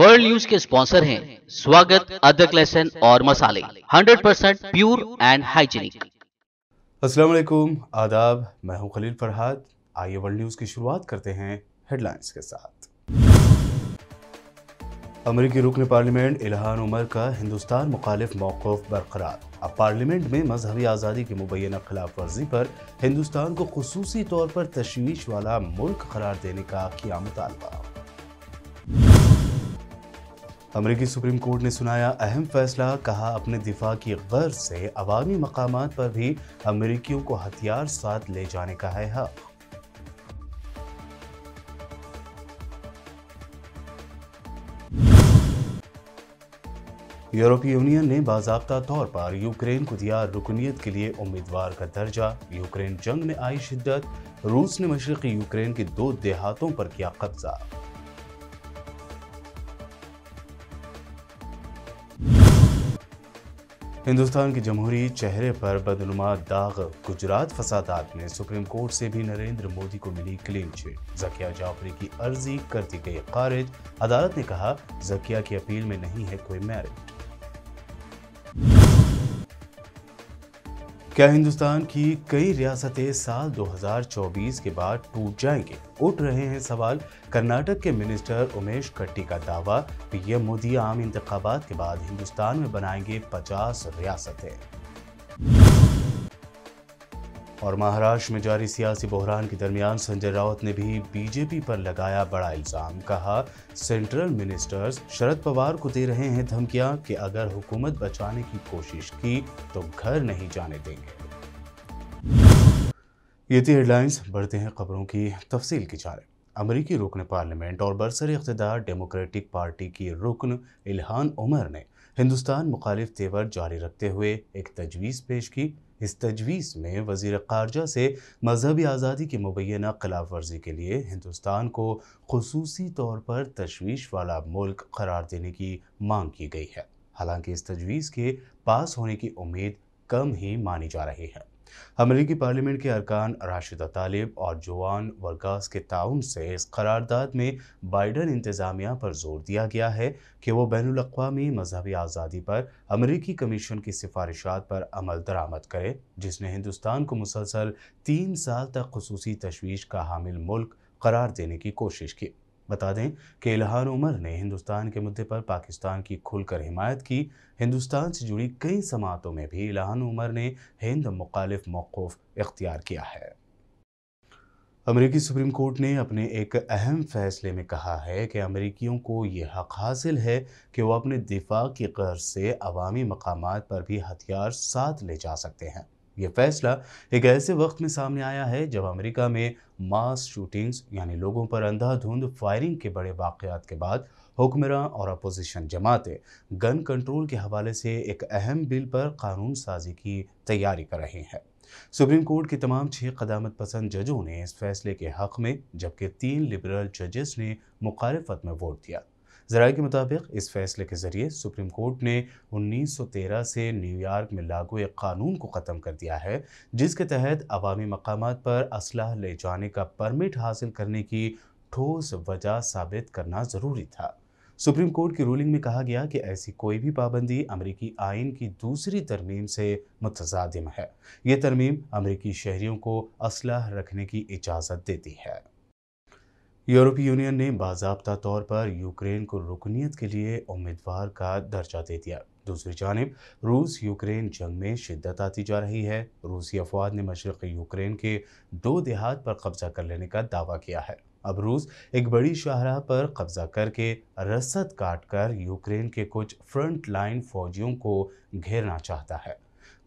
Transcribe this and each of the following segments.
World news के sponsor हैं स्वागत, अदरक, लहसुन और मसाले 100% प्योर एंड हाइजीनिक। अस्सलाम वालेकुम, आदाब। मैं हूं खलील फरहाद। आइए वर्ल्ड न्यूज़ की शुरुआत करते हैं हेडलाइंस के साथ। अमेरिकी रुकन पार्लियामेंट इल्हान उमर का हिंदुस्तान मुखालिफ मौक़िफ़ बरकरार। अब पार्लियामेंट में मजहबी आज़ादी की मुबैना खिलाफ वर्जी पर हिंदुस्तान को खुसूसी तौर पर तशवीश वाला मुल्क करार देने का किया मुतालबा। अमेरिकी सुप्रीम कोर्ट ने सुनाया अहम फैसला, कहा अपने दिफा की गर्ज से अवामी मकामात पर भी अमेरिकियों को हथियार साथ ले जाने का है हक। यूरोपीय यूनियन ने बाज़ाब्ता तौर पर यूक्रेन को दिया रुकनीत के लिए उम्मीदवार का दर्जा। यूक्रेन जंग में आई शिद्दत, रूस ने मशरक़ी यूक्रेन के 2 देहातों पर किया कब्जा। हिंदुस्तान के जमहूरी चेहरे पर बदनुमा दाग, गुजरात फसादात में सुप्रीम कोर्ट से भी नरेंद्र मोदी को मिली क्लीन चिट। ज़किया जाफरी की अर्जी कर दी गई खारिज। अदालत ने कहा ज़किया की अपील में नहीं है कोई मेरिट। क्या हिंदुस्तान की कई रियासतें साल 2024 के बाद टूट जाएंगी? उठ रहे हैं सवाल। कर्नाटक के मिनिस्टर उमेश कट्टी का दावा, पीएम मोदी आम इंतखाबात के बाद हिंदुस्तान में बनाएंगे 50 रियासतें। और महाराष्ट्र में जारी सियासी बहरान के दरमियान संजय राउत ने भी बीजेपी पर लगाया बड़ा इल्जाम। कहा सेंट्रल मिनिस्टर्स शरद पवार को दे रहे हैं धमकियां कि अगर हुकूमत बचाने की कोशिश की तो घर नहीं जाने देंगे। ये थी हेडलाइंस। बढ़ते हैं खबरों की तफसील की जानिब। अमेरिकी रुकन पार्लियामेंट और बरसर इख्तिदार डेमोक्रेटिक पार्टी की रुकन इल्हान उमर ने हिंदुस्तान मुखालिफ तेवर जारी रखते हुए एक तजवीज़ पेश की। इस तजवीज़ में वज़ीर ख़ारजा से मजहबी आज़ादी की मुबैना खिलाफ वर्जी के लिए हिंदुस्तान को खुसूसी तौर पर तशवीश वाला मुल्क करार देने की मांग की गई है। हालांकि इस तजवीज़ के पास होने की उम्मीद कम ही मानी जा रही है। अमेरिकी पार्लियामेंट के अरकान राशिदा तालिब और जोआन वर्गास के ताउन से इस करारदाद में बाइडन इंतज़ामिया पर जोर दिया गया है कि वो बैनुल-अक़वामी मजहबी आज़ादी पर अमेरिकी कमीशन की सिफारिशात पर अमल दरामद करे, जिसने हिंदुस्तान को मुसलसल 3 साल तक खुसूसी तशवीश का हामिल मुल्क करार देने की कोशिश की। बता दें कि इल्हान उमर ने हिंदुस्तान के मुद्दे पर पाकिस्तान की खुलकर हिमायत की। हिंदुस्तान से जुड़ी कई समातों में भी इल्हान उमर ने हिंद मुखालिफ मौक़िफ़ इख्तियार किया है। अमेरिकी सुप्रीम कोर्ट ने अपने एक अहम फैसले में कहा है कि अमेरिकियों को ये हक हासिल है कि वो अपने दिफा की गर्ज से अवामी मकामात पर भी हथियार साथ ले जा सकते हैं। ये फैसला एक ऐसे वक्त में सामने आया है जब अमेरिका में मास शूटिंग्स यानी लोगों पर अंधाधुंध फायरिंग के बड़े वाक़यात के बाद हुक्मरान और अपोजिशन जमातें गन कंट्रोल के हवाले से एक अहम बिल पर कानून साजी की तैयारी कर रही हैं। सुप्रीम कोर्ट के तमाम 6 क़दामत पसंद जजों ने इस फैसले के हक़ में, जबकि 3 लिबरल जजेस ने मुखालिफत में वोट दिया। ज़राए के मुताबिक इस फैसले के ज़रिए सुप्रीम कोर्ट ने 1913 से न्यूयॉर्क में लागू एक कानून को ख़त्म कर दिया है, जिसके तहत अवामी मकामात पर असलहा ले जाने का परमिट हासिल करने की ठोस वजह साबित करना ज़रूरी था। सुप्रीम कोर्ट की रूलिंग में कहा गया कि ऐसी कोई भी पाबंदी अमेरिकी आइन की दूसरी तरमीम से मुतज़ादिम है। ये तरमीम अमेरिकी शहरियों को असलहा रखने की इजाज़त देती है। यूरोपीय यूनियन ने बाज़ाब्ता तौर पर यूक्रेन को रुकनीत के लिए उम्मीदवार का दर्जा दे दिया। दूसरी जानिब रूस यूक्रेन जंग में शिद्दत आती जा रही है। रूसी अफवाज ने मशरक़ी यूक्रेन के 2 देहात पर कब्जा कर लेने का दावा किया है। अब रूस एक बड़ी शाहराह पर कब्जा करके रसद काट कर यूक्रेन के कुछ फ्रंट लाइन फौजियों को घेरना चाहता है।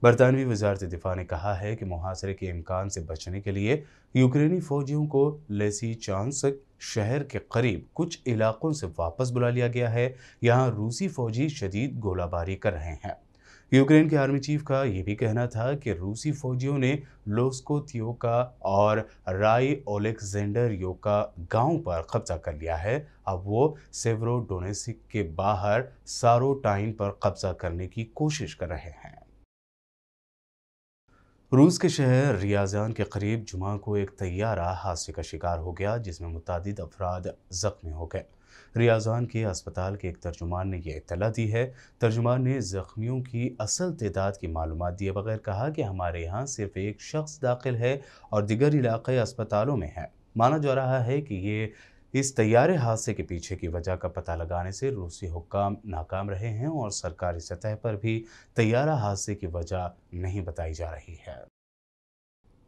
बरतानवी वजारत दिफा ने कहा है कि मुहासरे के इम्कान से बचने के लिए यूक्रेनी फौजियों को लेसिचांस्क शहर के करीब कुछ इलाकों से वापस बुला लिया गया है। यहाँ रूसी फौजी शदीद गोलाबारी कर रहे हैं। यूक्रेन के आर्मी चीफ का ये भी कहना था कि रूसी फौजियों ने लोस्कोत्योका और राई ओलेक्जेंडर योका गांव पर कब्जा कर लिया है। अब वो सेवरोडोनेसिक के बाहर सारोटाइन पर कब्जा करने की कोशिश कर रहे हैं। रूस के शहर रियाजान के करीब जुमा को एक तैयारा हादसे का शिकार हो गया जिसमें मुतादिद अफराद जख्मी हो गए। रियाजान के अस्पताल के एक तर्जुमान ने यह इत्तला दी है। तर्जुमान ने जख्मियों की असल तादाद की मालूमात दिए बगैर कहा कि हमारे यहाँ सिर्फ एक शख्स दाखिल है और दिगर इलाके अस्पतालों में है। माना जा रहा है कि ये इस तैयारे हादसे के पीछे की वजह का पता लगाने से रूसी हुक्काम नाकाम रहे हैं और सरकारी सतह पर भी तैयारा हादसे की वजह नहीं बताई जा रही है।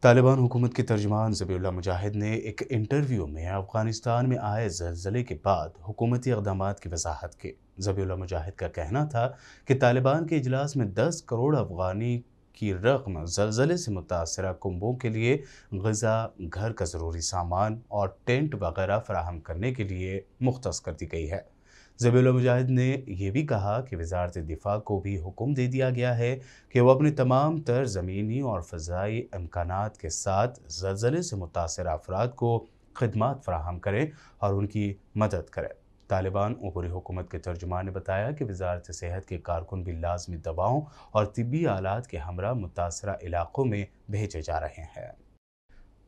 तालिबान हुकूमत के तर्जुमान ज़बीहुल्लाह मुजाहिद ने एक इंटरव्यू में अफगानिस्तान में आए ज़लज़ले के बाद हुकूमती इक़दामात की वजाहत की। ज़बीहुल्लाह मुजाहिद का कहना था कि तालिबान के इजलास में 10 करोड़ अफगानी की रकम ज़लज़ले से मुतासरा कुंबों के लिए ग़िज़ा, घर का ज़रूरी सामान और टेंट वगैरह फराहम करने के लिए मुख्तस कर दी गई है। ज़बीहुल्लाह मुजाहिद ने यह भी कहा कि वज़ारत दिफ़ा को भी हुक्म दे दिया गया है कि वह अपने तमाम तर ज़मीनी और फ़ज़ाई इम्कानात के साथ ज़लज़ले से मुतासर अफराद को खिदमात फराहम करें और उनकी मदद करें। तालिबान ऊपरी हुकूमत के तर्जुमान ने बताया कि वज़ारत सेहत के कारकुन भी लाजमी दवाओं और तिब्बी आलात के हमरा मुतासरा इलाक़ों में भेजे जा रहे हैं।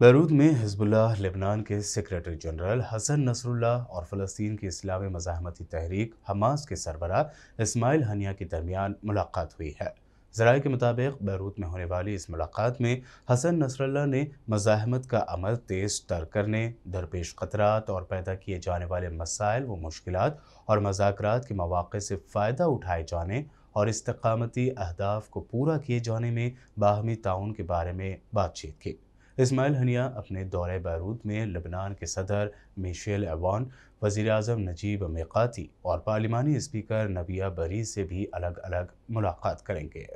बैरूत में हिज़्बुल्लाह लेबनान के सेक्रेटरी जनरल हसन नसरुल्लाह और फ़लस्तीन की इस्लामी मज़ाहमती तहरीक हमास के सरबराह इस्माइल हनिया के दरमियान मुलाकात हुई है। ज़राए के मुताबिक बैरूत में होने वाली इस मुलाकात में हसन नसरुल्लाह ने मज़ाहमत का अमल तेज़ तर करने, दरपेश ख़तरात और पैदा किए जाने वाले मसाइल व मुश्किलात और मज़ाकरात के मौक़े से फ़ायदा उठाए जाने और इस्तकामती अहदाफ को पूरा किए जाने में बाहमी ताउन के बारे में बातचीत की। इस्माइल हनिया अपने दौरे बैरूत में लेबनान के सदर मिशेल एवान, वज़ीर-ए-आज़म नजीब मिकाती और पार्लिमानी स्पीकर नबिया बरी से भी अलग अलग मुलाकात करेंगे।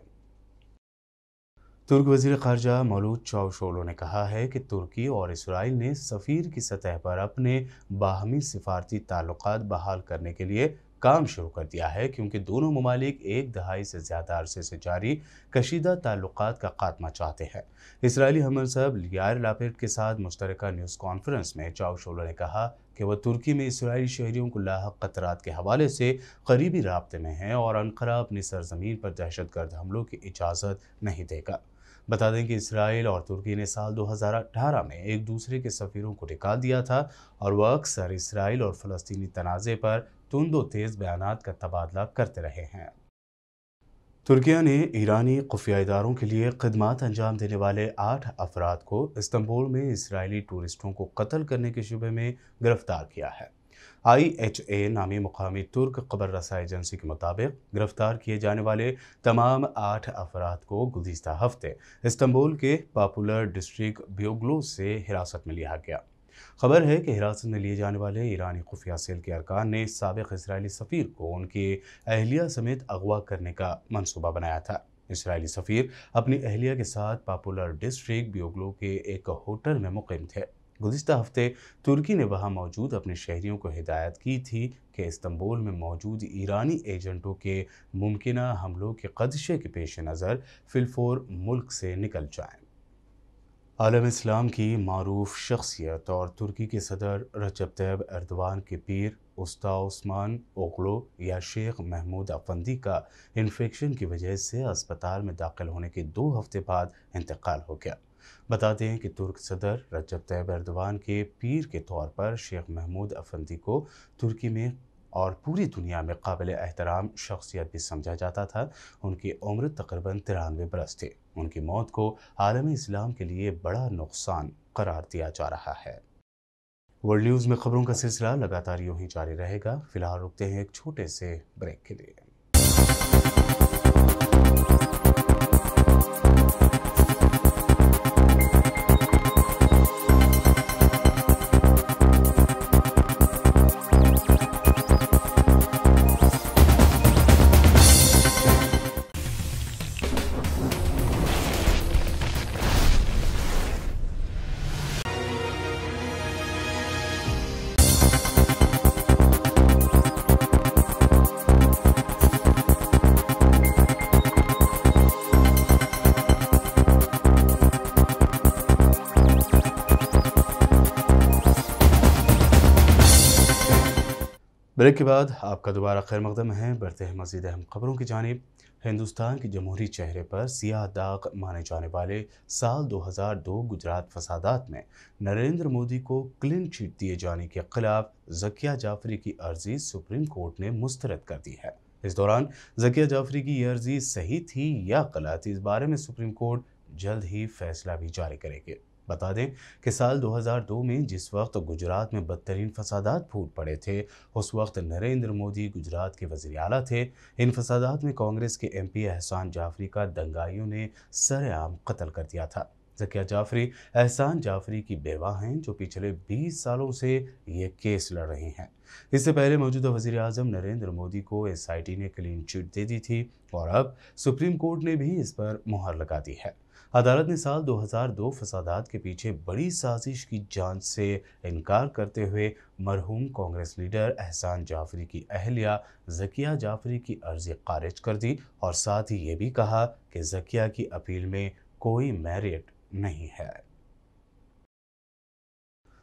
तुर्क वज़ीर ख़ारजा मौलूद चावुशोगलू ने कहा है कि तुर्की और इसराइल ने सफ़ीर की सतह पर अपने बाहमी सिफारती ताल्लुकात बहाल करने के लिए काम शुरू कर दिया है, क्योंकि दोनों ममालिक एक दहाई से ज़्यादा अरसे से जारी कशीदा ताल्लुकात का खात्मा चाहते हैं। इसराइली हमसब यार लापिड के साथ मुश्तरका न्यूज़ कॉन्फ्रेंस में चावुशोगलू ने कहा कि वह तुर्की में इसराइली शहरियों को लाहक खतरात के हवाले से करीबी राब्ते में है और अन्कारा अपनी सरजमीन पर दहशतगर्द हमलों की इजाज़त नहीं देगा। बता दें कि इसराइल और तुर्की ने साल 2018 में एक दूसरे के सफ़ीरों को निकाल दिया था और वह अक्सर इसराइल और फ़लस्तीनी तनाज़े पर तुंद व तेज़ बयानात का तबादला करते रहे हैं। तुर्किया ने ईरानी खुफिया इदारों के लिए खिदमात अंजाम देने वाले 8 अफराद को इस्तांबुल में इसराइली टूरिस्टों को कत्ल करने के शुबे में गिरफ्तार किया है। IHA नामी मुकामी तुर्क खबर रसा एजेंसी के मुताबिक गिरफ्तार किए जाने वाले तमाम 8 अफराद को गुज़िश्ता हफ्ते इस्तांबुल के पॉपुलर डिस्ट्रिक्ट बियोग्लो से हिरासत में लिया गया। खबर है कि हिरासत में लिए जाने वाले ईरानी खुफिया सेल के अरकान ने साबिक इसराइली सफ़ीर को उनकी अहलिया समेत अगवा करने का मंसूबा बनाया था। इसराइली सफ़ीर अपनी अहलिया के साथ पॉपुलर डिस्ट्रिक्ट बियोग्लो के एक होटल में मुक़ीम थे। गुज़िश्ता हफ्ते तुर्की ने वहां मौजूद अपने शहरियों को हिदायत की थी कि इस्तांबुल में मौजूद ईरानी एजेंटों के मुमकिना हमलों के ख़दशे के पेश नज़र फिलफोर मुल्क से निकल जाएं। आलम इस्लाम की मारूफ शख्सियत और तुर्की के सदर रजब तैयब एर्दोगान के पीर उस्ता उस्मान ओगलो या शेख महमूद अफंदी का इन्फेक्शन की वजह से अस्पताल में दाखिल होने के 2 हफ्ते बाद इंतकाल हो गया। बता दें कि तुर्क सदर रजब तैयब एर्दोगान के पीर के तौर पर शेख महमूद अफंदी को तुर्की में और पूरी दुनिया में काबिल एहतराम शख्सियत भी समझा जाता था। उनकी उम्र तकरीबन 93 बरस थी। उनकी मौत को आलमी इस्लाम के लिए बड़ा नुकसान करार दिया जा रहा है। वर्ल्ड न्यूज़ में खबरों का सिलसिला लगातार यूं ही जारी रहेगा। फिलहाल रुकते हैं एक छोटे से ब्रेक के लिए। ब्रेक के बाद आपका दोबारा खैर मकदम है। बढ़ते हैं मज़ीद अहम खबरों की जानिब। हिंदुस्तान के जमहूरी चेहरे पर सियाह दाग माने जाने वाले साल 2002 गुजरात फसादात में नरेंद्र मोदी को क्लीन चिट दिए जाने के खिलाफ जकिया जाफरी की अर्जी सुप्रीम कोर्ट ने मुस्तरद कर दी है। इस दौरान जकिया जाफरी की यह अर्जी सही थी या गलत, इस बारे में सुप्रीम कोर्ट जल्द ही फैसला भी जारी करेगी। बता दें कि साल 2002 में जिस वक्त गुजरात में बदतरीन फसादात फूट पड़े थे, उस वक्त नरेंद्र मोदी गुजरात के वज़ीर आला थे। इन फसादात में कांग्रेस के एमपी एहसान जाफरी का दंगाइयों ने सरेआम कत्ल कर दिया था। जकिया जाफरी एहसान जाफरी की बेवा हैं, जो पिछले 20 सालों से ये केस लड़ रही हैं। इससे पहले मौजूदा वज़ीर आज़म नरेंद्र मोदी को एसआईटी ने क्लीन चिट दे दी थी और अब सुप्रीम कोर्ट ने भी इस पर मुहर लगा दी है। अदालत ने साल 2002 फसादात के पीछे बड़ी साजिश की जांच से इनकार करते हुए मरहूम कांग्रेस लीडर एहसान जाफरी की अहलिया जकिया जाफरी की अर्जी खारिज कर दी और साथ ही ये भी कहा कि जकिया की अपील में कोई मेरिट नहीं है।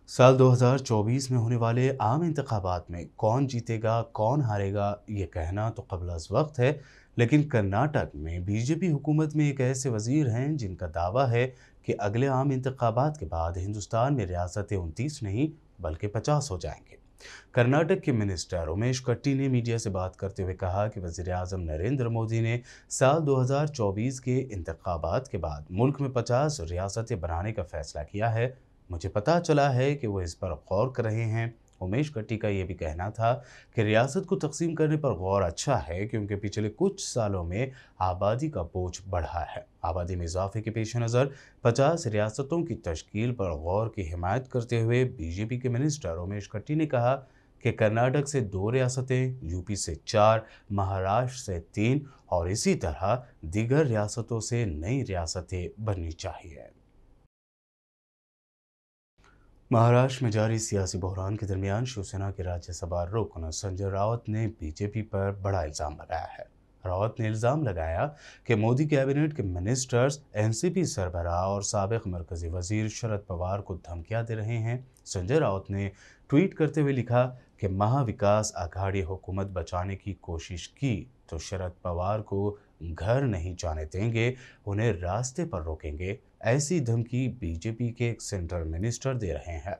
साल 2024 में होने वाले आम इंतखाबात में कौन जीतेगा कौन हारेगा ये कहना तो क़ब्ल अज़ वक्त है, लेकिन कर्नाटक में बीजेपी हुकूमत में एक ऐसे वज़ीर हैं जिनका दावा है कि अगले आम इंतखाबात के बाद हिंदुस्तान में रियासतें 29 नहीं बल्कि 50 हो जाएंगे। कर्नाटक के मिनिस्टर उमेश कट्टी ने मीडिया से बात करते हुए कहा कि वज़ीर आज़म नरेंद्र मोदी ने साल 2024 के इंतखाबात के बाद मुल्क में 50 रियासतें बनाने का फैसला किया है। मुझे पता चला है कि वो इस पर गौर कर रहे हैं। उमेश कट्टी का ये भी कहना था कि रियासत को तकसीम करने पर गौर अच्छा है, क्योंकि पिछले कुछ सालों में आबादी का बोझ बढ़ा है। आबादी में इजाफे के पेश नज़र 50 रियासतों की तश्कील पर गौर की हिमायत करते हुए बीजेपी के मिनिस्टर उमेश कट्टी ने कहा कि कर्नाटक से 2 रियासतें, यूपी से 4, महाराष्ट्र से 3 और इसी तरह दीगर रियासतों से नई रियासतें बननी चाहिए। महाराष्ट्र में जारी सियासी बहरान के दरमियान शिवसेना के राज्यसभा रुकन संजय राउत ने बीजेपी पर बड़ा इल्ज़ाम लगाया है। राउत ने इल्ज़ाम लगाया कि मोदी कैबिनेट के मिनिस्टर्स एनसीपी सरबराह और साबिक मरकजी वजीर शरद पवार को धमकियां दे रहे हैं। संजय राउत ने ट्वीट करते हुए लिखा कि महाविकास आघाड़ी हुकूमत बचाने की कोशिश की तो शरद पवार को घर नहीं जाने देंगे, उन्हें रास्ते पर रोकेंगे। ऐसी धमकी बीजेपी के एक सेंट्रल मिनिस्टर दे रहे हैं।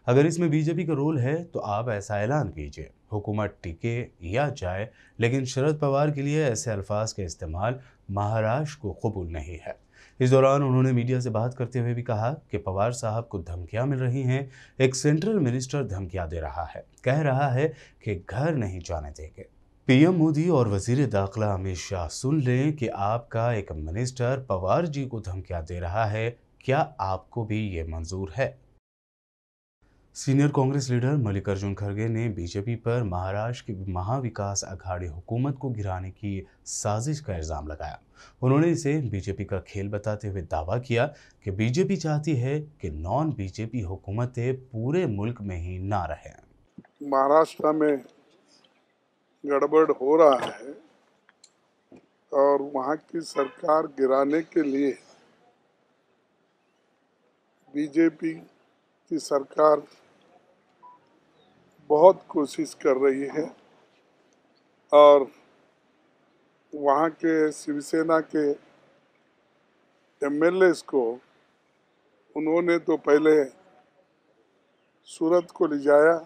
अगर इसमें बीजेपी का रोल है तो आप ऐसा ऐलान कीजिए, हुकूमत टिके या जाए, लेकिन शरद पवार के लिए ऐसे अल्फाज का इस्तेमाल महाराष्ट्र को कबूल नहीं है। इस दौरान उन्होंने मीडिया से बात करते हुए भी कहा कि पवार साहब को धमकियां मिल रही हैं। एक सेंट्रल मिनिस्टर धमकियां दे रहा है, कह रहा है कि घर नहीं जाने देंगे। पीएम मोदी और वजीर दाखिला अमित शाह सुन लें कि आपका एक मिनिस्टर पवार जी को धमकियां दे रहा है, क्या आपको भी ये मंजूर है? सीनियर कांग्रेस लीडर मल्लिकार्जुन खड़गे ने बीजेपी पर महाराष्ट्र की महाविकास आघाड़ी हुकूमत को गिराने की साजिश का इल्ज़ाम लगाया। उन्होंने इसे बीजेपी का खेल बताते हुए दावा किया कि बीजेपी चाहती है कि नॉन बीजेपी हुकूमतें पूरे मुल्क में ही ना रहें। महाराष्ट्र में गड़बड़ हो रहा है और वहाँ की सरकार गिराने के लिए बीजेपी की सरकार बहुत कोशिश कर रही है और वहाँ के शिवसेना के एमएलएस को उन्होंने तो पहले सूरत को ले जाया।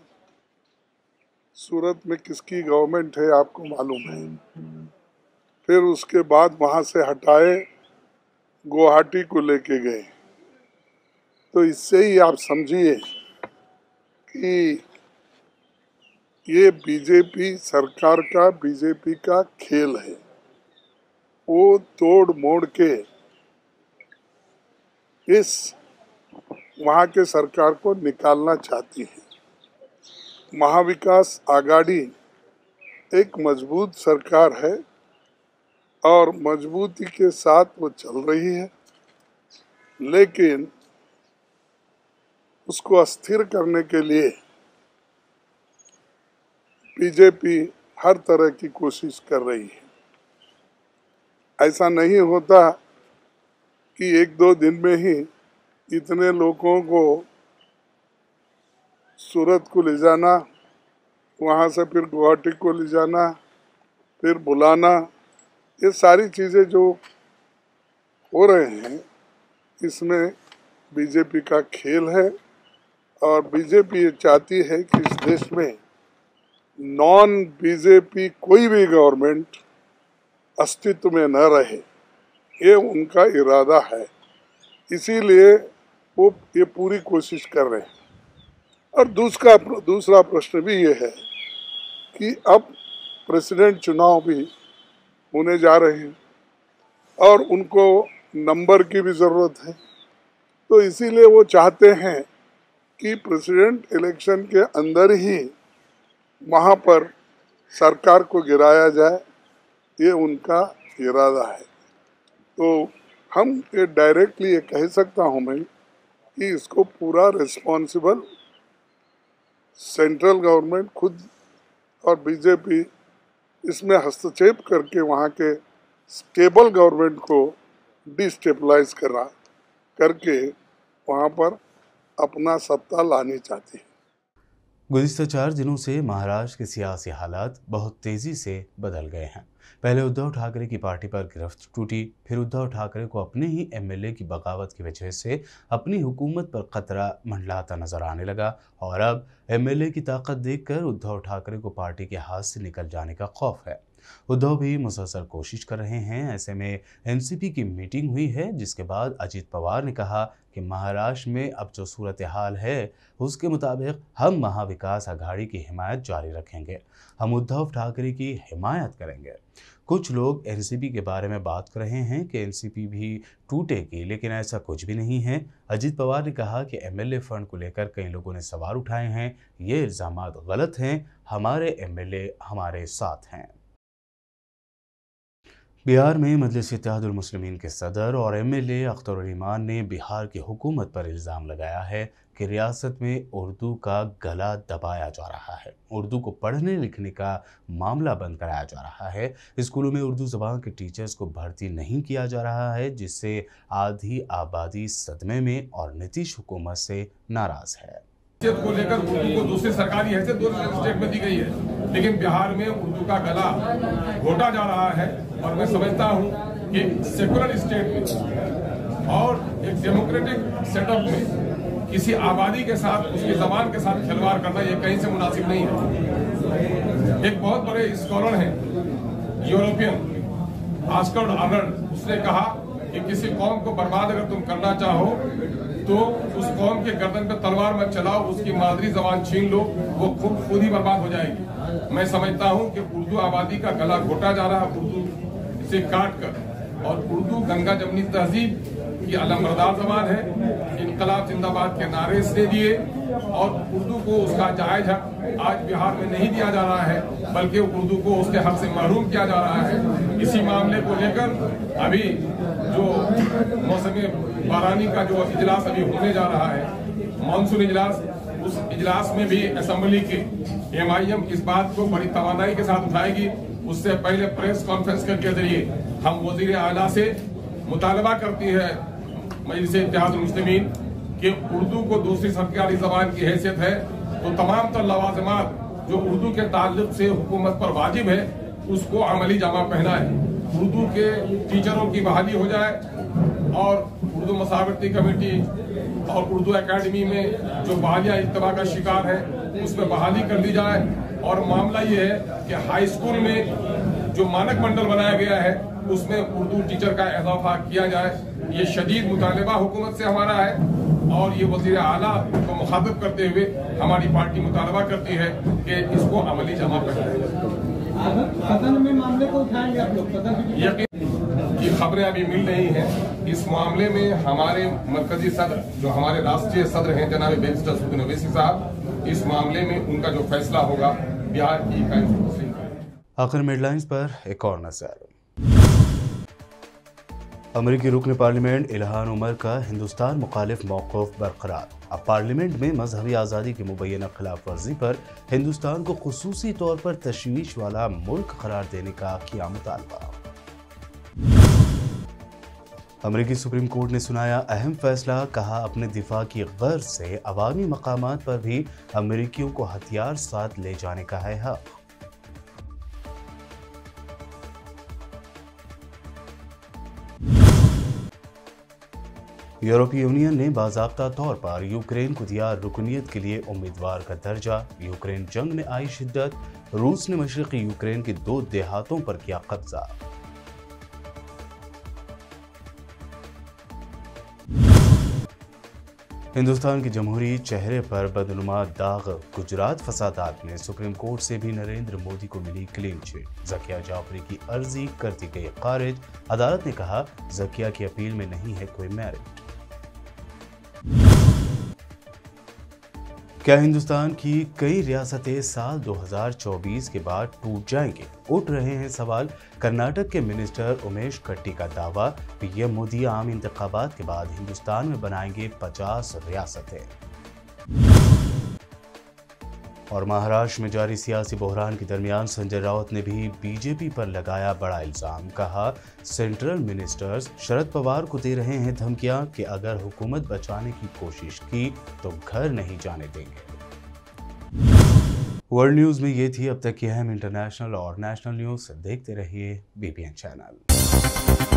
सूरत में किसकी गवर्नमेंट है आपको मालूम है। फिर उसके बाद वहाँ से हटाए गुवाहाटी को लेके गए। तो इससे ही आप समझिए कि ये बीजेपी सरकार का, बीजेपी का खेल है। वो तोड़ मोड़ के इस वहाँ के सरकार को निकालना चाहती है। महाविकास आघाड़ी एक मजबूत सरकार है और मजबूती के साथ वो चल रही है, लेकिन उसको अस्थिर करने के लिए बीजेपी हर तरह की कोशिश कर रही है। ऐसा नहीं होता कि 1-2 दिन में ही इतने लोगों को सूरत को ले जाना, वहाँ से फिर गुवाहाटी को ले जाना, फिर बुलाना, ये सारी चीज़ें जो हो रहे हैं इसमें बीजेपी का खेल है और बीजेपी ये चाहती है कि इस देश में नॉन बीजेपी कोई भी गवर्नमेंट अस्तित्व में न रहे, ये उनका इरादा है। इसीलिए वो ये पूरी कोशिश कर रहे हैं। और दूसरा प्रश्न भी ये है कि अब प्रेसिडेंट चुनाव भी होने जा रहे हैं और उनको नंबर की भी ज़रूरत है, तो इसीलिए वो चाहते हैं कि प्रेसिडेंट इलेक्शन के अंदर ही वहाँ पर सरकार को गिराया जाए, ये उनका इरादा है। तो हम ये डायरेक्टली ये कह सकता हूँ मैं कि इसको पूरा रिस्पॉन्सिबल सेंट्रल गवर्नमेंट खुद और बीजेपी इसमें हस्तक्षेप करके वहाँ के स्टेबल गवर्नमेंट को डिस्टेबलाइज करके वहाँ पर अपना सत्ता लानी चाहती है। गुज़िश्ता 4 दिनों से महाराष्ट्र के सियासी हालात बहुत तेज़ी से बदल गए हैं। पहले उद्धव ठाकरे की पार्टी पर गिरफ्त टूटी, फिर उद्धव ठाकरे को अपने ही एमएलए की बगावत की वजह से अपनी हुकूमत पर खतरा मंडलाता नजर आने लगा और अब एमएलए की ताकत देखकर उद्धव ठाकरे को पार्टी के हाथ से निकल जाने का खौफ है। उद्धव भी मुसलसल कोशिश कर रहे हैं। ऐसे में एनसीपी की मीटिंग हुई है, जिसके बाद अजित पवार ने कहा कि महाराष्ट्र में अब जो सूरत हाल है उसके मुताबिक हम महाविकास आघाड़ी की हिमायत जारी रखेंगे, हम उद्धव ठाकरे की हिमायत करेंगे। कुछ लोग एनसीपी के बारे में बात कर रहे हैं कि एनसीपी भी टूटेगी, लेकिन ऐसा कुछ भी नहीं है। अजित पवार ने कहा कि एमएलए फंड को लेकर कई लोगों ने सवाल उठाए हैं, ये इल्ज़ामात गलत हैं, हमारे एमएलए हमारे साथ हैं। बिहार में मजलिस इत्तेहादुल मुस्लिमीन के सदर और एमएलए अख्तर उल ईमान ने बिहार की हुकूमत पर इल्ज़ाम लगाया है कि रियासत में उर्दू का गला दबाया जा रहा है, उर्दू को पढ़ने लिखने का मामला बंद कराया जा रहा है, स्कूलों में उर्दू ज़बान के टीचर्स को भर्ती नहीं किया जा रहा है, जिससे आधी आबादी सदमे में और नीतीश हुकूमत से नाराज़ है। को लेकर उर्दू को दूसरी सरकारी हैसियत दूसरे स्टेट में दी गई है, लेकिन बिहार में उर्दू का गला घोटा जा रहा है। और मैं समझता हूं कि सेकुलर स्टेट में और एक डेमोक्रेटिक सेटअप में किसी आबादी के साथ, उसकी जबान के साथ खिलवाड़ करना ये कहीं से मुनासिब नहीं है। एक बहुत बड़े स्कॉलर हैं यूरोपियन ऑस्कर आर्नल्ड, उसने कहा कि किसी कौम को बर्बाद अगर तुम करना चाहो तो उस कौम के गर्दन पे तलवार मत चलाओ, उसकी मादरी जबान छीन लो, वो खुद ही बर्बाद हो जाएगी। मैं समझता हूं कि उर्दू आबादी का गला घोटा जा रहा है उर्दू से काट कर, और उर्दू गंगा जमनी तहजीब की अलमबरदार जबान है। इनकलाब जिंदाबाद के नारे से दिए और उर्दू को उसका जायज हक आज बिहार में नहीं दिया जा रहा है, बल्कि उर्दू को उसके हक से महरूम किया जा रहा है। इसी मामले को लेकर अभी जो मौसमी बारानी का जो इजलास अभी होने जा रहा है, मानसून इजलास, उस इजलास में भी असेंबली के एमआईएम इस बात को बड़ी तवानाई के साथ उठाएगी। उससे पहले प्रेस कॉन्फ्रेंस के जरिए हम वजीर आला से मुतालबा करती है मजलिस इत्तेहादुल मुस्लिमीन कि उर्दू को दूसरी सरकारी जबान की हैसियत है, तो तमाम तर लवाजमात जो उर्दू के ताल्लुक से हुकूमत पर वाजिब है उसको अमली जमा पहनाए। उर्दू के टीचरों की बहाली हो जाए और उर्दू मसावरती कमेटी और उर्दू एकेडमी में जो बहालियाँ इत्तबा का शिकार है उसमें बहाली कर दी जाए। और मामला ये है कि हाई स्कूल में जो मानक मंडल बनाया गया है उसमें उर्दू टीचर का इजाफा किया जाए। ये शदीद मुतालबा हुकूमत से हमारा है और ये वज़ीर आला को मुखातिब करते हुए हमारी पार्टी मुतालबा करती है कि इसको अमली जमा सदन में मामले को उठाएंगे आप लोग? यकीन की खबरें अभी मिल रही हैं। इस मामले में हमारे मरकजी सदर जो हमारे राष्ट्रीय सदर हैं जनाब बैरिस्टर सुदीन ओवैसी साहब, इस मामले में उनका जो फैसला होगा बिहार की कायम। आखिर में हेडलाइंस पर एक और नजर। अमेरिकी रुकन पार्लियामेंट इल्हान उमर का हिंदुस्तान मुखालिफ मौक़िफ़ बरकरार। अब पार्लियामेंट में मजहबी आज़ादी की मुबैना खिलाफ वर्जी पर हिंदुस्तान को खुसूसी तौर पर तशवीश वाला मुल्क करार देने का किया मुतालबा। अमेरिकी सुप्रीम कोर्ट ने सुनाया अहम फैसला, कहा अपने दिफा की गर्ज से अवामी मकामात पर भी अमेरिकियों को हथियार साथ ले जाने का है हक। यूरोपीय यूनियन ने बाज़ाब्ता तौर पर यूक्रेन को दिया रुकनीत के लिए उम्मीदवार का दर्जा। यूक्रेन जंग में आई शिद्दत। रूस ने मशरक़ी यूक्रेन के 2 देहातों पर किया कब्जा। हिंदुस्तान के जमहूरी चेहरे पर बदनुमा दाग। गुजरात फसादात में सुप्रीम कोर्ट से भी नरेंद्र मोदी को मिली क्लीन चिट। ज़किया जाफरी की अर्जी कर दी गई खारिज। अदालत ने कहा ज़किया की अपील में नहीं है कोई मेरिट। क्या हिंदुस्तान की कई रियासतें साल 2024 के बाद टूट जाएंगी? उठ रहे हैं सवाल। कर्नाटक के मिनिस्टर उमेश कट्टी का दावा, पीएम मोदी आम इंतखाबात के बाद हिंदुस्तान में बनाएंगे 50 रियासतें। और महाराष्ट्र में जारी सियासी बहरान के दरमियान संजय राउत ने भी बीजेपी पर लगाया बड़ा इल्जाम। कहा सेंट्रल मिनिस्टर्स शरद पवार को दे रहे हैं धमकियां कि अगर हुकूमत बचाने की कोशिश की तो घर नहीं जाने देंगे। वर्ल्ड न्यूज में ये थी अब तक की अहम इंटरनेशनल और नेशनल न्यूज। देखते रहिए बीबीएन चैनल।